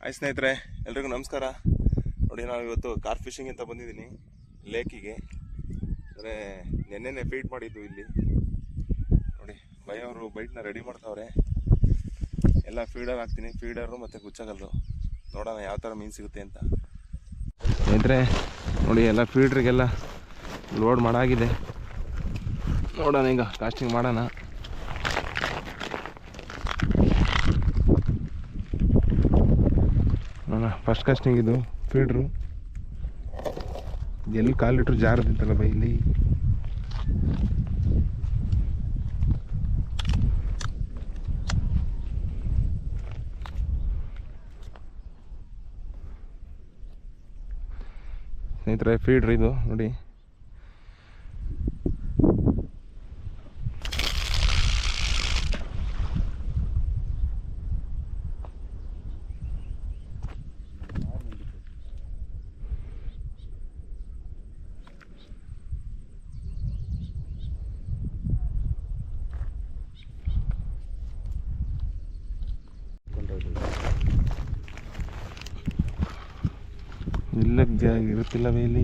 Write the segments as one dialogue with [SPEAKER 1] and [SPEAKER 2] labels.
[SPEAKER 1] Hi ಸ್ನೇಹಿತರೆ, ಎಲ್ರಿಗೂ ನಮಸ್ಕಾರ. ನೋಡಿ, ನಾವು ಇವತ್ತು ಕಾರ್ ಫಿಶಿಂಗ್ ಅಂತ ಬಂದಿದ್ದೀನಿ ಲೇಕಿಗೆ. ಅಂದರೆ ನೆನ್ನೆನೆ ಫೀಡ್ ಮಾಡಿದ್ದು ಇಲ್ಲಿ. ನೋಡಿ, ಅವರು ಬೈಟ್ನ ರೆಡಿ ಮಾಡ್ತಾವ್ರೆ. ಎಲ್ಲ ಫೀಡರ್ ಹಾಕ್ತೀನಿ, ಫೀಡರು ಮತ್ತು ಗುಚ್ಚಗಲ್ಲು. ನೋಡೋಣ ಯಾವ ಥರ ಮೀನು ಸಿಗುತ್ತೆ ಅಂತ. ಸ್ನೇಹಿತರೆ ನೋಡಿ, ಎಲ್ಲ ಫೀಡ್ರಿಗೆಲ್ಲ ಲೋಡ್ ಮಾಡಾಗಿದೆ. ನೋಡೋಣ ಈಗ ಕಾಸ್ಟಿಂಗ್ ಮಾಡೋಣ. ಫಸ್ಟ್ ಕಾಸ್ಟಿಂಗ್ ಇದು ಫೀಡ್ರು. ಎಲ್ಲಿ ಕಾಲಿಟ್ರು ಜಾರದಿತ್ತಲ್ಲ ಬೈ ಇಲ್ಲಿ. ಸ್ನೇಹಿತರೆ ಫೀಡ್ರ್ ಇದು ನೋಡಿ. ಇಲ್ಲ ಇರುತ್ತಿಲ್ಲವೇ ಇಲ್ಲಿ.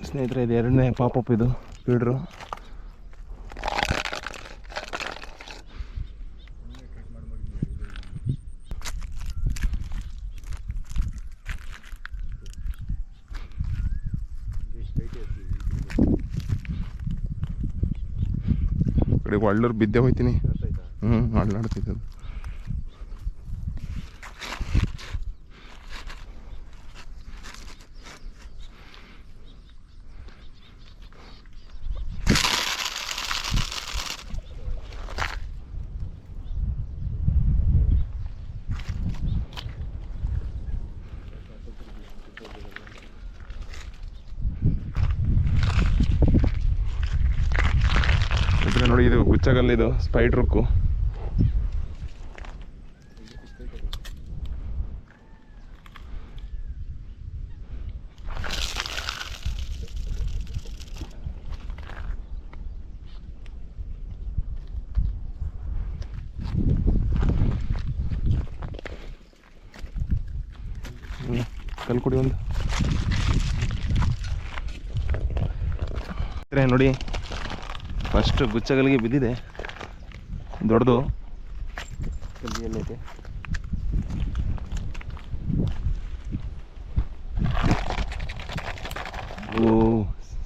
[SPEAKER 1] ಸ್ನೇಹಿತರೆ, ಇದು ಎರಡನೇ ಪಾಪಪ್ ಇದು ಫೀಡ್ರು. ಕಡೆ ಒಳ್ಳೂರು ಬಿದ್ದೆ ಹೋಯ್ತೀನಿ. ಅಳ್ಳಾಡ್ತಿದ್ದು. ನೋಡಿ, ಇದು ಗುಚ್ಚಗಲ್ಲಿದು ಸ್ಪೈಡ್ರುಕ್ಕು. ಕಲ್ಕುಡಿ ಒಂದು ನೋಡಿ. ಫಸ್ಟ್ ಗುಚ್ಚಗಲ್ಲಿಗೆ ಬಿದ್ದಿದೆ ದೊಡ್ಡದು. ಎಲ್ಲೈತೆ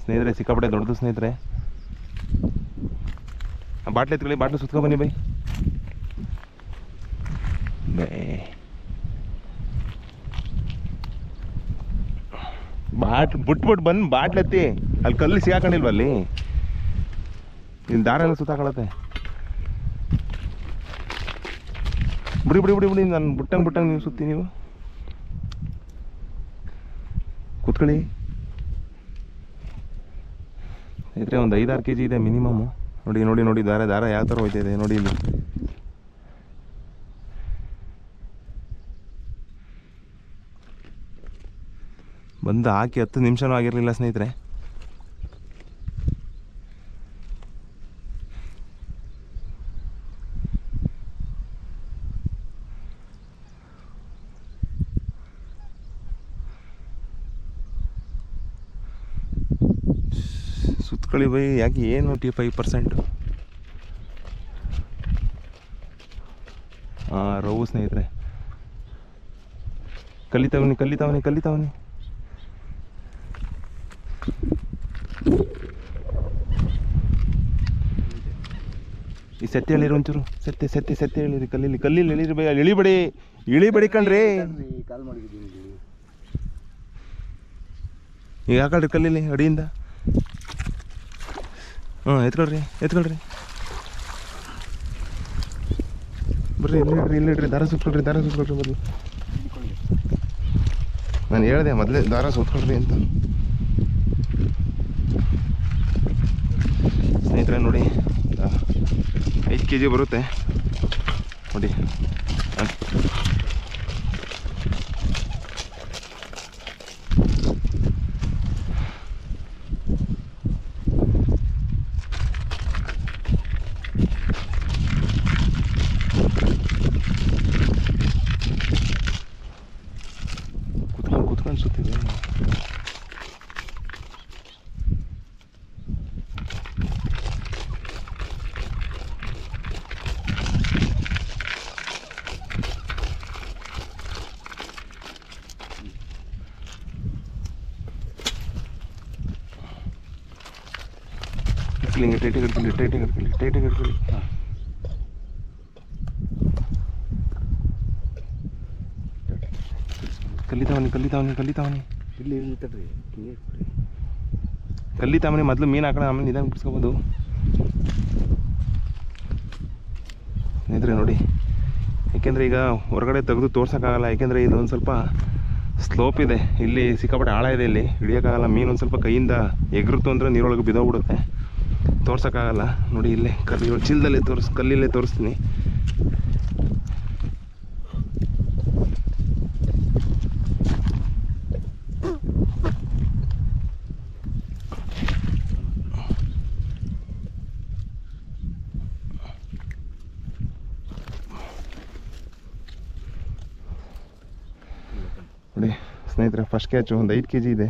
[SPEAKER 1] ಸ್ನೇಹಿತರೆ, ಸಿಕ್ಕಾಪಟ್ಟೆ ದೊಡ್ಡದು ಸ್ನೇಹಿತರೆ. ಬಾಟ್ಲಿ ಎತ್ಕೊಳ್ಳಿ, ಬಾಟ್ಲು ಸುತ್ಕೊ ಬನ್ನಿ ಬೈ. ಬಿಟ್ಬಿಟ್ಟು ಬಂದು ಬಾಟ್ಲಿ ಎತ್ತಿ. ಅಲ್ಲಿ ಕಲ್ಲಿ ಸಿಗಾಕೊಂಡಿಲ್ವ ಅಲ್ಲಿ? ಇನ್ನು ದಾರ ಎಲ್ಲ ಸುತ್ತಾಕೊಳ್ಳತ್ತೆ. ಬಿಡಿ ಬಿಡಿ ಬಿಡಿ ಬಿಡಿ, ನಾನು ಬಿಟ್ಟಂಗೆ ನೀವು ಸುತ್ತಿ. ನೀವು ಕೂತ್ಕೊಳ್ಳಿ. ಇದ್ರೆ ಒಂದು 5-6 kg ಇದೆ ಮಿನಿಮಮ್. ನೋಡಿ ನೋಡಿ ನೋಡಿ, ದಾರ ಯಾವ ಥರ ಹೋಯ್ತಾ ಇದೆ ನೋಡಿ ಇಲ್ಲಿ. ಬಂದು ಹಾಕಿ 10 ನಿಮಿಷನೂ ಆಗಿರಲಿಲ್ಲ ಸ್ನೇಹಿತರೆ. ಸುತ್ಕೊಳ್ಳಿ ಬೈ. ಯಾಕೆ ಏನು 5%? ರವು ಸ್ನೇಹಿತರೆ. ಕಲಿತಾವನಿ. ಈ ಸತ್ಯ ಹೇಳಿರಿ ಒಂಚೂರು. ಸತ್ಯ ಹೇಳಿರಿ. ಕಲ್ಲಿಲಿ ಎಳಿರಿ ಬೈ. ಅಲ್ಲಿ ಇಳಿಬೇಡಿ ಕಣ್ರಿ. ಈಗ ಹಾಕಳ್ರಿ ಕಲ್ಲಿಲಿ ಅಡಿಯಿಂದ. ಎತ್ಕೊಳ್ರಿ. ಬರ್ರಿ, ಇಲ್ಲಿಡ್ರಿ. ದಾರ ಸುತ್ಕೊಳ್ರಿ ಮೊದಲು. ನಾನು ಹೇಳಿದೆ ಮೊದಲೇ ದಾರ ಸುತ್ಕೊಳ್ರಿ ಅಂತ. ಸ್ನೇಹಿತರೆ ನೋಡಿ, kg ಬರುತ್ತೆ ನೋಡಿ. ಕುತ್ಕೊಂಡು ಸುತ್ತಿದೆ. ಟೈಟಾಗಿ ಹಿಡ್ಕೊಳ್ಳಿ. ಕಲ್ಲಿತಾವನಿ ಮೊದಲು ಮೀನು ಹಾಕೋಣ, ಆಮೇಲೆ ನಿಧಾನ ಬಿಡಿಸ್ಕೋಬೋದು. ಸ್ನೇಹಿತರೆ ನೋಡಿ, ಏಕೆಂದರೆ ಈಗ ಹೊರಗಡೆ ತೆಗೆದು ತೋರ್ಸೋಕ್ಕಾಗಲ್ಲ, ಏಕೆಂದರೆ ಇದು ಒಂದು ಸ್ವಲ್ಪ ಸ್ಲೋಪ್ ಇದೆ, ಇಲ್ಲಿ ಸಿಕ್ಕಾಪಟ್ಟೆ ಆಳ ಇದೆ, ಇಲ್ಲಿ ಹಿಡಿಯೋಕ್ಕಾಗಲ್ಲ. ಮೀನು ಒಂದು ಸ್ವಲ್ಪ ಕೈಯಿಂದ ಎಗರುತ್ತು ಅಂದರೆ ನೀರೊಳಗೆ ಬಿದ್ದೋಗ್ಬಿಡುತ್ತೆ, ತೋರ್ಸೋಕ್ಕಾಗಲ್ಲ. ನೋಡಿ ಇಲ್ಲೇ ಚೀಲದಲ್ಲೇ ಕಲ್ಲಲ್ಲೇ ತೋರಿಸ್ತೀನಿ. ನೋಡಿ ಸ್ನೇಹಿತರೆ, ಫಸ್ಟ್ ಕ್ಯಾಚು ಒಂದು 5 kg ಇದೆ.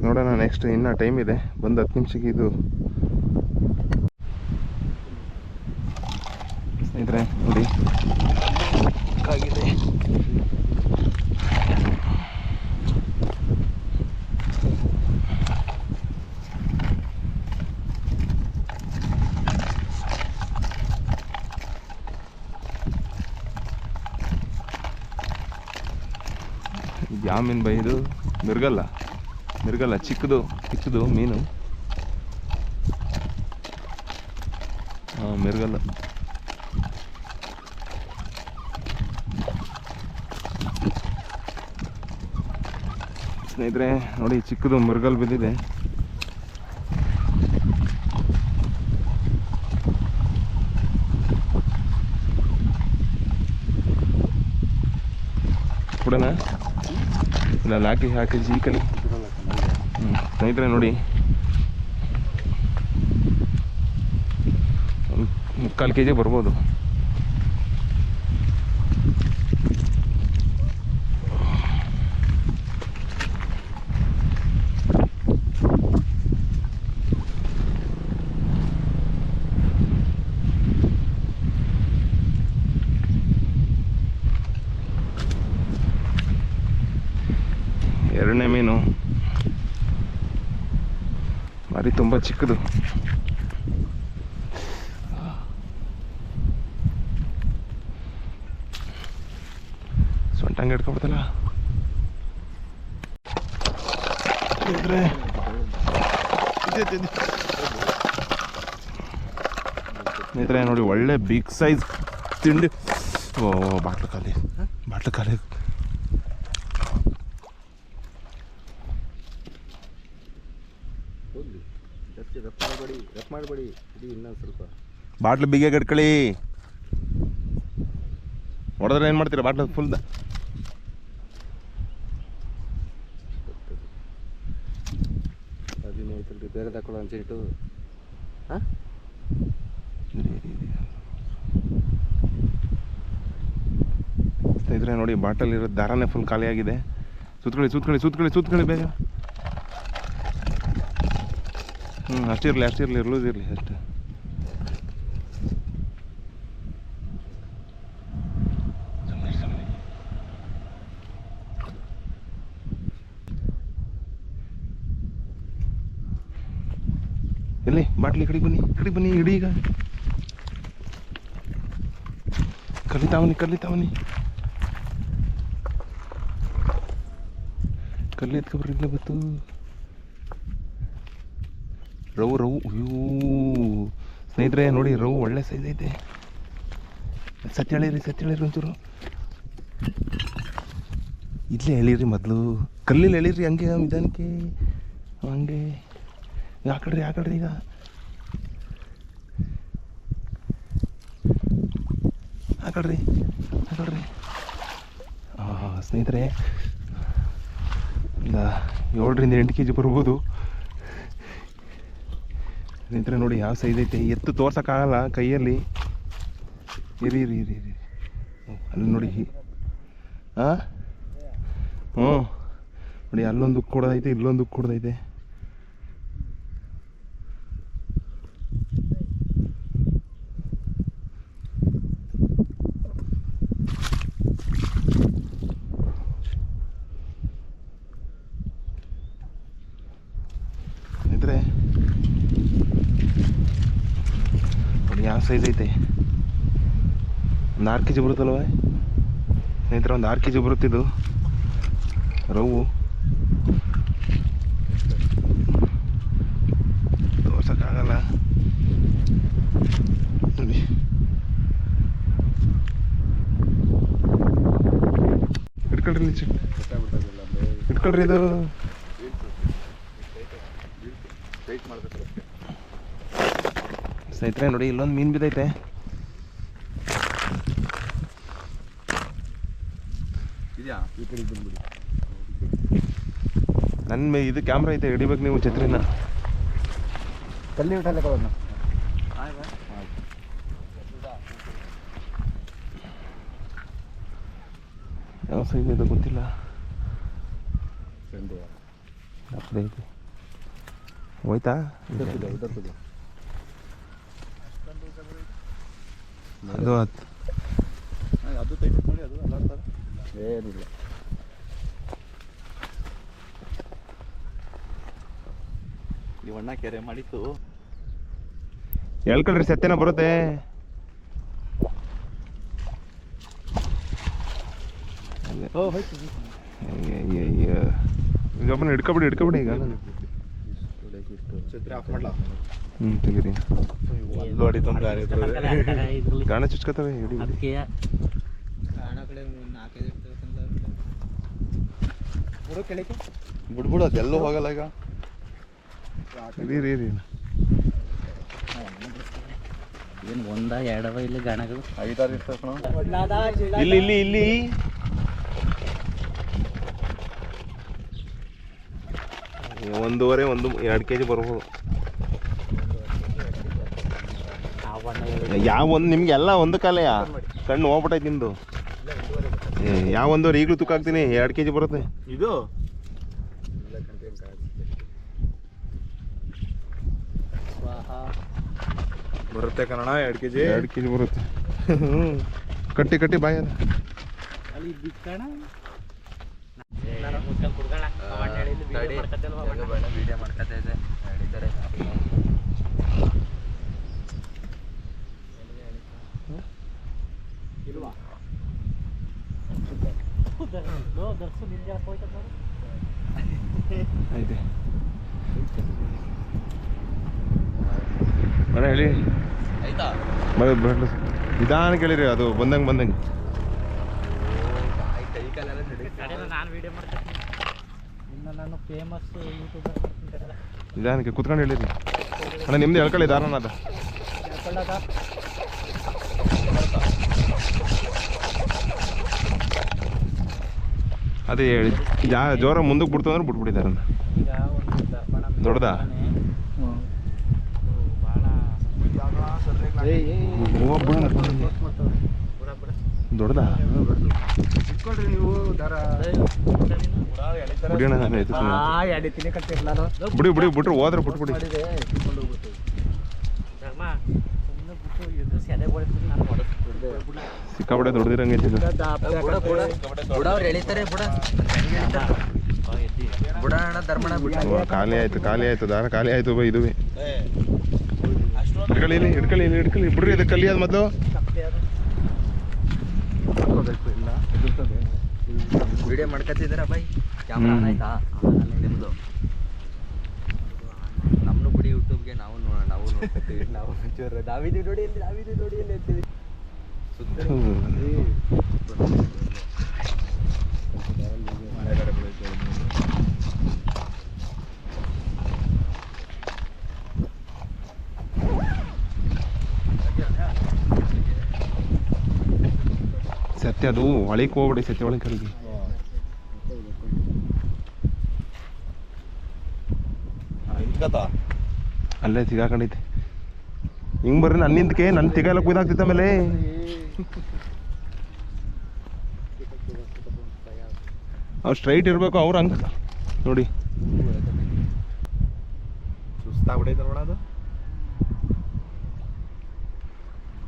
[SPEAKER 1] ನೋಡೋಣ ನೆಕ್ಸ್ಟ್, ಇನ್ನೂ ಟೈಮ್ ಇದೆ, ಬಂದು 10 ನಿಮಿಷಕ್ಕೆ ಇದು. ಸ್ನೇಹಿತರೆ ನೋಡಿ ಆಗಿದೆ. ಯಾವ ಮೀನು ಬೈ ಇದು? ಮಿರ್ಗಲ್ಲ, ಚಿಕ್ಕದು ಮೀನು. ಮಿರ್ಗಲ್ಲ. ಸ್ನೇಹಿತರೆ ನೋಡಿ, ಚಿಕ್ಕದು ಮಿರ್ಗಲ್ ಬಿದ್ದಿದೆ. ಕೊಡೋಣ ಇಲ್ಲ, ಹಾಕಿ ಈ ಕಲಿ. ಸ್ನೇಹಿತರೆ ನೋಡಿ, 3/4 kg ಬರ್ಬೋದು. ಎರಡನೇ ಮೀನು ಮರಿ ತುಂಬ ಚಿಕ್ಕದು. ಸೊಂಟಂಗೆ ಹಿಡ್ಕೊಬಿಡ್ತಲ್ಲ. ಸ್ನೇಹಿತರೆ ನೋಡಿ, ಒಳ್ಳೆ ಬಿಗ್ ಸೈಜ್ ತಿಂಡಿ. ಬಾಟ್ಲು ಖಾಲಿ. ರಫ್ ಮಾಡಬೇಡಿ, ಇನ್ನೊಂದು ಸ್ವಲ್ಪ ಬಾಟ್ಲು ಬಿಗೆ ಕಟ್ಕೊಳ್ಳಿ. ಹೊಡೆದ್ರೆ ಏನು ಮಾಡ್ತೀರಾ? ಬಾಟ್ಲು ಫುಲ್ ಬೇರೆ ತಗೊಳ್ಳೋ ಅನ್ಸಿಟ್ಟು. ಸ್ನೇಹಿತರೆ ನೋಡಿ, ಬಾಟಲಿರೋ ದಾರನೇ ಫುಲ್ ಖಾಲಿಯಾಗಿದೆ. ಸುತ್ಕೊಳ್ಳಿ ಬೇಗ. ಅಷ್ಟಿರಲಿ ಲೂಸ್ ಇರಲಿ ಅಷ್ಟು. ಎಲ್ಲಿ ಬಾಟ್ಲಿ ಕಡೆ ಬನ್ನಿ ಹಿಡಿ. ಈಗ ಕಲಿತಾವನಿ ಕಲ್ಲಿ ಎತ್ಕೊಬ್ರಿ. ಇಲ್ಲ ಬತ್ತು ರವು. ಅಯ್ಯೋ ಸ್ನೇಹಿತರೆ ನೋಡಿ, ರವು ಒಳ್ಳೆ ಸೈಜ್ ಐತೆ. ಸತ್ಯ ಹೇಳಿರಿ ಒಂಚೂರು. ಇಲ್ಲೇ ಹೇಳಿರಿ ಮೊದಲು, ಕಲ್ಲಲ್ಲಿ ಹೇಳಿರಿ. ಹಂಗೆ ನಿಧಾನಕ್ಕೆ, ಹಂಗೆ ಯಾಕಡ್ರಿ ಈಗ. ಹಾಕೊಳ್ರಿ ಹಾಕೊಳ್ರಿ. ಸ್ನೇಹಿತರೆ, ಒಂದು 7-8 kg ಬರ್ಬೋದು ಸ್ನೇಹಿತರೆ. ನೋಡಿ ಯಾವ ಸೈಜ್ ಐತೆ, ಎತ್ತು ತೋರ್ಸೋಕ್ಕಾಗಲ್ಲ ಕೈಯಲ್ಲಿ. ಇರಿ ಇರಿ ಇರಿ ಇರಿ ಅಲ್ಲಿ ನೋಡಿ. ಹಾಂ ಹ್ಞೂ ನೋಡಿ, ಅಲ್ಲೊಂದು ಕೊಡೋದೈತೆ, ಇಲ್ಲೊಂದು ಕೊಡೋದೈತೆ. ಇದ್ರೆ ನೋಡಿ ಯಾವ ಸೈಜ್ ಐತೆ. ಒಂದು 6 kg ಬರುತ್ತಲ್ವ ಸ್ನೇಹಿತರೆ, ಒಂದು 6 kg ಬರುತ್ತಿದ್ದು ರವ್ವು. ತೋರ್ಸೋಕ್ಕಾಗಲ್ಲ ನೋಡಿ. ಇಟ್ಕೊಳ್ರಿ ಇಟ್ಕೊಳ್ರಿ, ಇದು ಸ್ನೇಹಿತರೆ. ನೋಡಿ ಇಲ್ಲೊಂದು ಮೀನು ಬಿದ್ದೈತೆ. ನನ್ನ ಇದು ಕ್ಯಾಮ್ರಾ ಐತೆ, ಹಿಡಿಬೇಕು ನೀವು ಛತ್ರಿನ. ಯಾವ ಸೈಜ್ ಇದೆ ಗೊತ್ತಿಲ್ಲ. ಅಪ್ಪಡೆ ಐತೆ, ಹೋಯ್ತಾ? ಅದು ಅದು ತೆಗೆದು ನೋಡಿ, ಅದು ಅಲ್ಲಾಡ್ತದೆ ಏನಿಲ್ಲ. ಇವಣ್ಣ ಕೆರೆ ಮಾಡಿತ್ತು. ಹೇಳ್ಕೊಳ್ರಿ, ಸತ್ಯನ ಬರುತ್ತೆ. ಗಮನ ಹಿಡ್ಕೊಬಿಡಿ ಈಗ. ತೆಗೀರಿ, ಗಾಣ ಚುಚ್ಕೋತವೆ. ಬಿಡ್ಬಿಡು, ಅದೆಲ್ಲೂ ಹೋಗಲ್ಲ ಈಗ.
[SPEAKER 2] ಏನು ಒಂದ ಎರಡವ ಇಲ್ಲಿ ಗಾಣಗಳು
[SPEAKER 1] 5-6 ಇರ್ತವೆ. ಇಲ್ಲಿ 1.5-2 kg ಬರ್ಬೋದು. ಯಾವ ಒಂದು ನಿಮ್ಗೆ ಎಲ್ಲ ಒಂದು ಕಾಲೆಯ ಕಣ್ಣು ಹೋಗ್ಬಿಟ್ಟೈತೆ ನಿಮ್ದು. ಯಾವ 1.5 ಈಗಲೂ ತೂಕ ಹಾಕ್ತೀನಿ, 2 kg ಬರುತ್ತೆ ಇದು. ಬರುತ್ತೆ ಕನ್ನಡ 2 kg ಬರುತ್ತೆ. ಕಟ್ಟಿ ಬಾಯ ಐತೆ ಮರ ಹೇಳಿ. ನಿಧಾನ ಕೇಳಿರಿ, ಅದು ಬಂದಂಗೆ ನಿಧಾನಕ್ಕೆ ಕುತ್ಕೊಂಡು ಹೇಳಿರಿ. ಅಣ್ಣ ನಿಮ್ದು ಹೇಳ್ಕೊಳ್ಳಿ ದಾರನ. ಅದ ಅದೇ ಹೇಳಿ, ಜೋರ ಮುಂದಕ್ಕೆ ಬಿಡ್ತು ಅಂದ್ರೆ ಬಿಟ್ಬಿಟ್ಟಿದಾರನ್ನ. ದೊಡ್ಡದಾ? ದೊಡ್ಡದಾ? ಬಿಡಿ ಬಿಟ್ರು ಹೋದ್ರೆ ಬಿಟ್ಬಿಡಿ. ಸಿಕ್ಕಾಪಟ್ಟೆ ದೊಡ್ಡದಿರಂಗೈತಿ ಇದು. ಖಾಲಿ ಆಯ್ತು ದಾರ ಖಾಲಿ ಆಯ್ತು ಬೈ. ಇದುವೇ ಹಿಡ್ಕೊಳ್ಳಿ ಬಿಡ್ರಿ. ಇದು ಕಲ್ಲಿ ಅದು ಮೊದಲು
[SPEAKER 2] ವಿಡಿಯೋ ಮಾಡ್ಕೊತಿದ್ದೀರಾ ಬೈ? ಕ್ಯಾಮ್ರಾ ಆಯ್ತಾ ನಿಮ್ಮದು? ನಮ್ಮನ್ನು ಬಿಡಿ ಯೂಟ್ಯೂಬ್ಗೆ, ನಾವು ನೋಡ್ಕೊತೀವಿ. ನಾವಿದೀವಿ ನೋಡಿ ಎಲ್ಲಿ ಅಂತೀವಿ.
[SPEAKER 1] ಸತ್ಯ ಅದು ಒಳಗೆ ಹೋಗ್ಬಿಡಿ, ಸತ್ಯ ಒಳಗೆ ಕಲ್ಗಿ ಅಲ್ಲೇ ಸಿಗಾಕೊಂಡೈತೆ. ಹಿಂಗೆ ಬರ್ರಿ ನನ್ನಿಂದಕ್ಕೆ ನನ್ನ ತಿಗಾಲ ಕುಯ್ದಾಗ್ತಿತ್ತು ಆಮೇಲೆ. ಅವ್ರು ಸ್ಟ್ರೈಟ್ ಇರಬೇಕು, ಅವ್ರು ಹಂಗೆ ನೋಡಿ
[SPEAKER 2] ಸುಸ್ತಾಗ್ಬಿಡೈತೆ ನೋಡ ಅದು.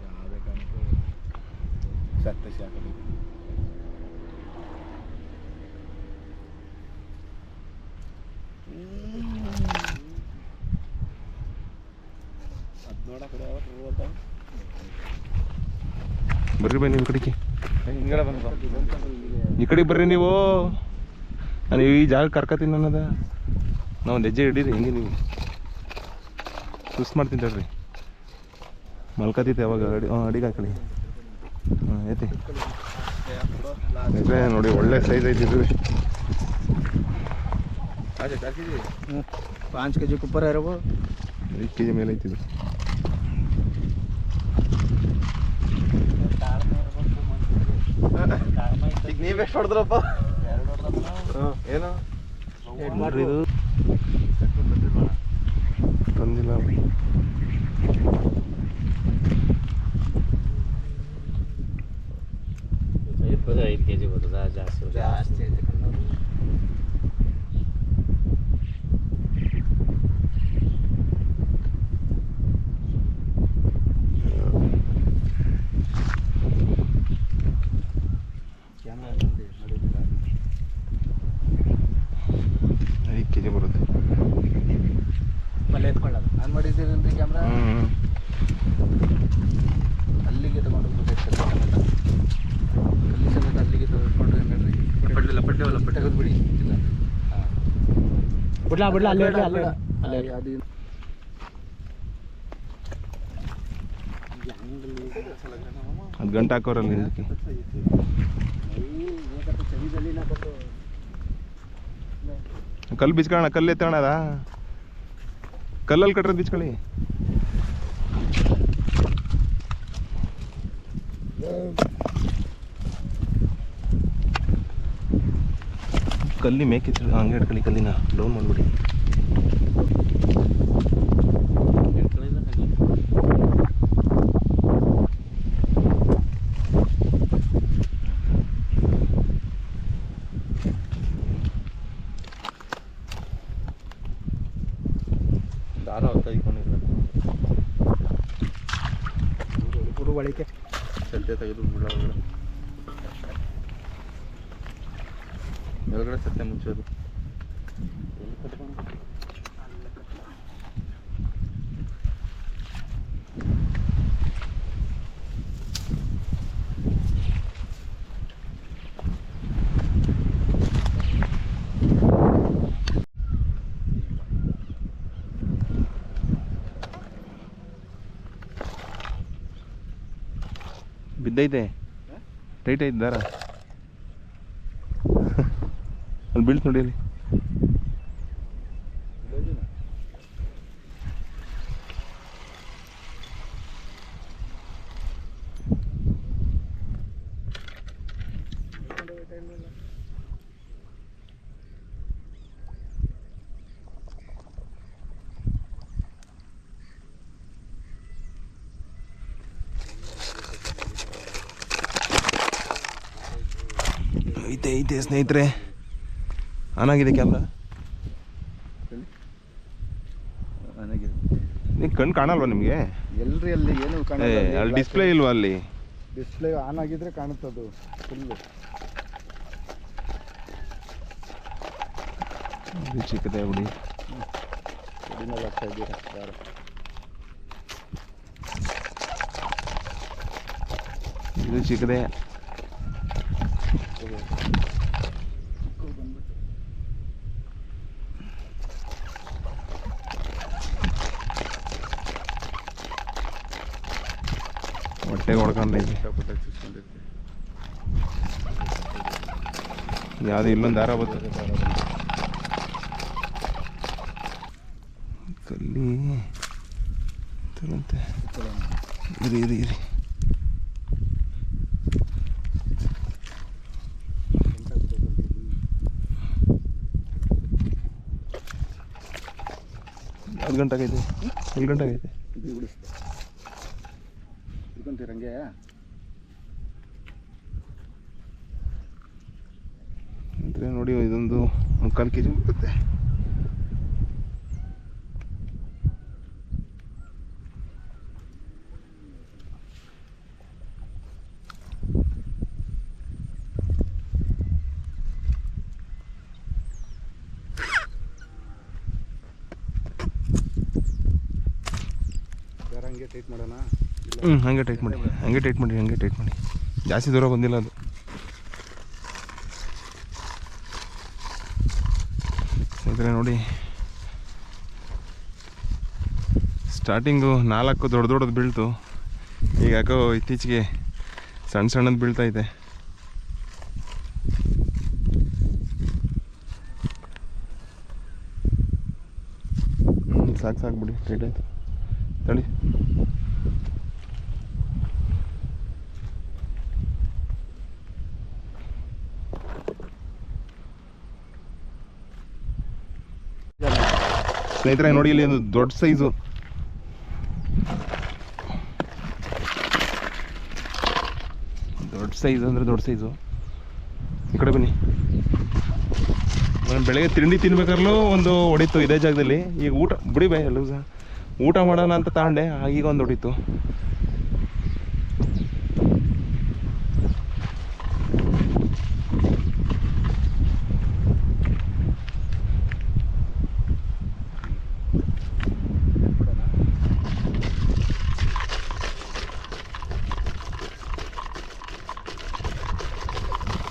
[SPEAKER 2] ಯಾವುದೇ ಕಾರಣಕ್ಕೂ ಸತ್ಯ ಸಾಕಬೇಕು. ಅದು ನೋಡಕ್ಕೆ
[SPEAKER 1] ಬರ್ರಿ ಬನ್ನಿ ಈ ಕಡೆಗೆ,
[SPEAKER 2] ಹಿಂಗಡೆ ಬಂದು
[SPEAKER 1] ಈ ಕಡೆಗೆ ಬರ್ರಿ ನೀವು. ನಾನು ಈ ಜಾಗ ಕರ್ಕತೀನಿ ಅನ್ನೋದ. ನಾವು ಒಂದು ಹೆಜ್ಜೆ ಹಿಡೀರಿ ಹಿಂಗೆ, ನೀವು ಸುಸ್ತು ಮಾಡ್ತೀನಿ ತಡ್ರಿ. ಮಲ್ಕತ್ತೈತೆ ಅವಾಗ ಅಡಿಗೆ ಹಾಕಳಿ. ಹಾಂ ಐತಿ ನೋಡಿ, ಒಳ್ಳೆ ಸೈಜ್ ಐತಿದ್ವಿ.
[SPEAKER 2] 5 kg ऊपर है वो,
[SPEAKER 1] 5 kg ಮೇಲೆ ಐತಿದ್ರು.
[SPEAKER 2] ಈಗ ನೀವೆಷ್ಟು ಹೊಡೆದ್ರಪ್ಪ? ಏನು
[SPEAKER 1] ಇದು ತಂದಿಲ್ಲ.
[SPEAKER 2] 5 kg ಬರ್ತದ, ಜಾಸ್ತಿ ಐತೆ. ಕ್ಯಾಮ್ರಾ
[SPEAKER 1] 5 kg ಬರುತ್ತೆ.
[SPEAKER 2] ಮಳೆ ಎತ್ಕೊಳ್ಳೋದು ನಾನು ಮಾಡಿದ್ದೀರಿ ಕ್ಯಾಮ್ರಾ. ಅಲ್ಲಿಗೆ ತಗೊಂಡು ಹೋಗ್ಬೇಕಾಯ್ತಲ್ಲ ಸಮೇತ, ಅಲ್ಲಿ ಸಮೇತ ಅಲ್ಲಿಗೆ ತಗೊಂಡು ನೋಡ್ರಿ ತೆಗೆದು ಬಿಡಿ. ಬಿಡ್ಲಾ ಅಲ್ಲೇ ಅದು
[SPEAKER 1] ಅದು ಗಂಟೆ ಹಾಕೋರಲ್ಲ ಹಿಂದಕ್ಕೆ. ಕಲ್ಲು ಬಿಚ್ಕೊಳ್ಳೋಣ, ಕಲ್ಲು ಎತ್ತೋಣ. ಅದ ಕಲ್ಲಲ್ಲಿ ಕಟ್ರೋದು ಬಿಚ್ಕೊಳ್ಳಿ. ಕಲ್ಲಿ ಮೇಕಿತ್ತು ಹಂಗೆ ಹಿಡ್ಕೊಳ್ಳಿ, ಕಲ್ಲಿನ ಡೌನ್ ಮಾಡಿಬಿಡಿ.
[SPEAKER 2] ದಾರ ತೆಗಿಕೊಂಡಿಲ್ಲ, ಪೂರು ಒಳಗೆ ಸತ್ಯ ತೆಗೆದು ಬಿಡೋದು. ಮೇಲ್ಗಡೆ ಸತ್ಯ ಮುಚ್ಚೋದು.
[SPEAKER 1] ಬಿದ್ದೈತೆ, ಟೈಟ್ ಐತೆ ದಾರ. ಅಲ್ಲಿ ಬೀಳ್ತು ನೋಡಿ ಅಲ್ಲಿ. ಐತೆ ಸ್ನೇಹಿತರೆ, ಆನ್ ಆಗಿದೆ ಕ್ಯಾಮ್ರಾ. ನೀವು ಕಣ್ಣು ಕಾಣಲ್ವಾ ನಿಮಗೆ?
[SPEAKER 2] ಎಲ್ರಿ ಅಲ್ಲಿ ಏನು
[SPEAKER 1] ಅಲ್ಲಿ ಡಿಸ್ಪ್ಲೇ ಇಲ್ವಾ? ಅಲ್ಲಿ
[SPEAKER 2] ಡಿಸ್ಪ್ಲೇ ಆನ್ ಆಗಿದ್ರೆ ಕಾಣುತ್ತದು ಫುಲ್ಲು.
[SPEAKER 1] ಚಿಕ್ಕದೇ ಬಿಡಿ.
[SPEAKER 2] ಆಗ್ತಾ ಇದ್ದೀರಾ ಯಾರು?
[SPEAKER 1] ಇದು ಚಿಕ್ಕದೇ. ಹೊಟ್ಟೆಗೆ ಹೊಡ್ಕೊಂಡೈತಿ. ಯಾವುದು ಇಲ್ಲೊಂದು ದಾರ ಬರ್ತದೆ. ಕಲ್ಲಿ ಇರಿ ಗಂಟೆಗೈತೆ ಎಲ್ಲಿ ಗಂಟೆಗೈತೆ
[SPEAKER 2] ಹಿಡ್ಕೊಂತೀರಂಗೆ
[SPEAKER 1] ಅಂದರೆ ನೋಡಿ ಇದೊಂದು 3/4 kg ಬರುತ್ತೆ.
[SPEAKER 2] ಹಂಗೆ ಟೈಟ್ ಮಾಡೋಣ.
[SPEAKER 1] ಹಂಗೆ ಟೈಟ್ ಮಾಡಿ ಜಾಸ್ತಿ ದೂರ ಬಂದಿಲ್ಲ ಅದು. ಸ್ನೇಹಿತರೆ ನೋಡಿ, ಸ್ಟಾರ್ಟಿಂಗು 4 ದೊಡ್ಡದು ಬೀಳ್ತು, ಈಗ ಯಾಕೋ ಇತ್ತೀಚೆಗೆ ಸಣ್ಣದು ಬೀಳ್ತಾ ಇದೆ. ಸಾಕು ಬಿಡಿ, ಟೈಟ್ ಆಯಿತು ತಡಿ. ಸ್ನೇಹಿತರೆ ನೋಡಿ, ಇಲ್ಲಿ ಒಂದು ದೊಡ್ಡ ಸೈಜು, ದೊಡ್ಡ ಸೈಜು. ಈ ಕಡೆ ಬನ್ನಿ. ನಾನು ಬೆಳಗ್ಗೆ ತಿಂಡಿ ತಿನ್ಬೇಕಾದ್ರೂ ಒಂದು ಹೊಡಿತು ಇದೇ ಜಾಗದಲ್ಲಿ. ಈಗ ಊಟ ಬಿಡಿ ಬೈ ಲೂಸ, ಊಟ ಮಾಡೋಣ ಅಂತ ತಗೊಂಡೆ, ಈಗ ಒಂದು ಹೊಡಿತು.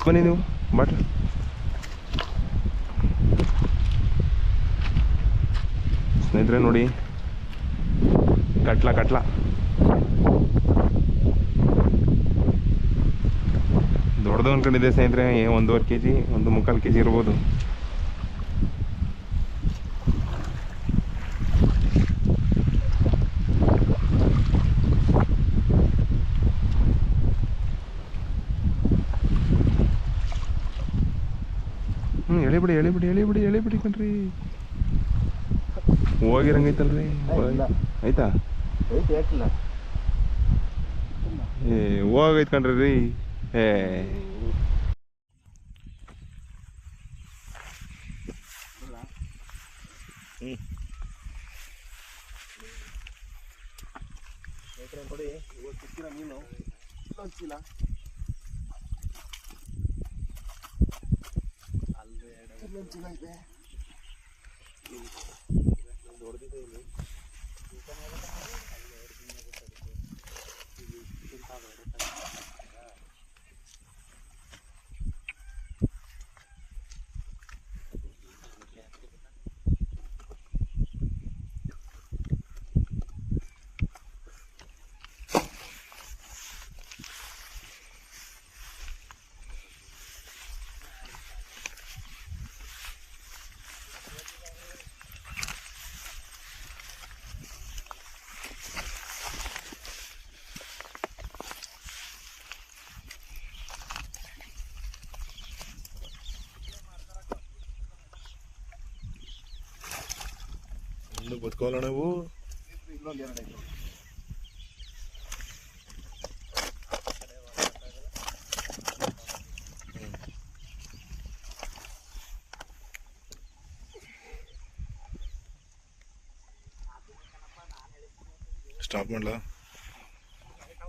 [SPEAKER 1] ಬನ್ನಿ ನೀವು ಬಟ್ ಸ್ನೇಹಿತರೆ ನೋಡಿ, ಕಟ್ಲ ದೊಡ್ಡದು ಅನ್ಕೊಂಡಿದ್ದೆ ಸ್ನೇಹಿತರೆ. 1.5 kg 1.25 kg ಇರ್ಬೋದು. ಎಳಿಬಿಡಿ ಕಣ್ರಿ. ಹೋಗಿರಂಗೈತಲ್ರಿ, ಆಯ್ತಾ? ಹೋಗೈತ್ ಕಣ್ರಿ ರೀ. ಮೀನು ಚೀಲ ಇದೆ, ದೊಡ್ಡದಿದೆ ಇಲ್ಲಿ. ಬದುಕೋಲ್ಲ ನಾವು.
[SPEAKER 2] ಇಲ್ಲೊಂದು 2 ಐತೆ.
[SPEAKER 1] ಸ್ಟಾಪ್ ಮಾಡಲ.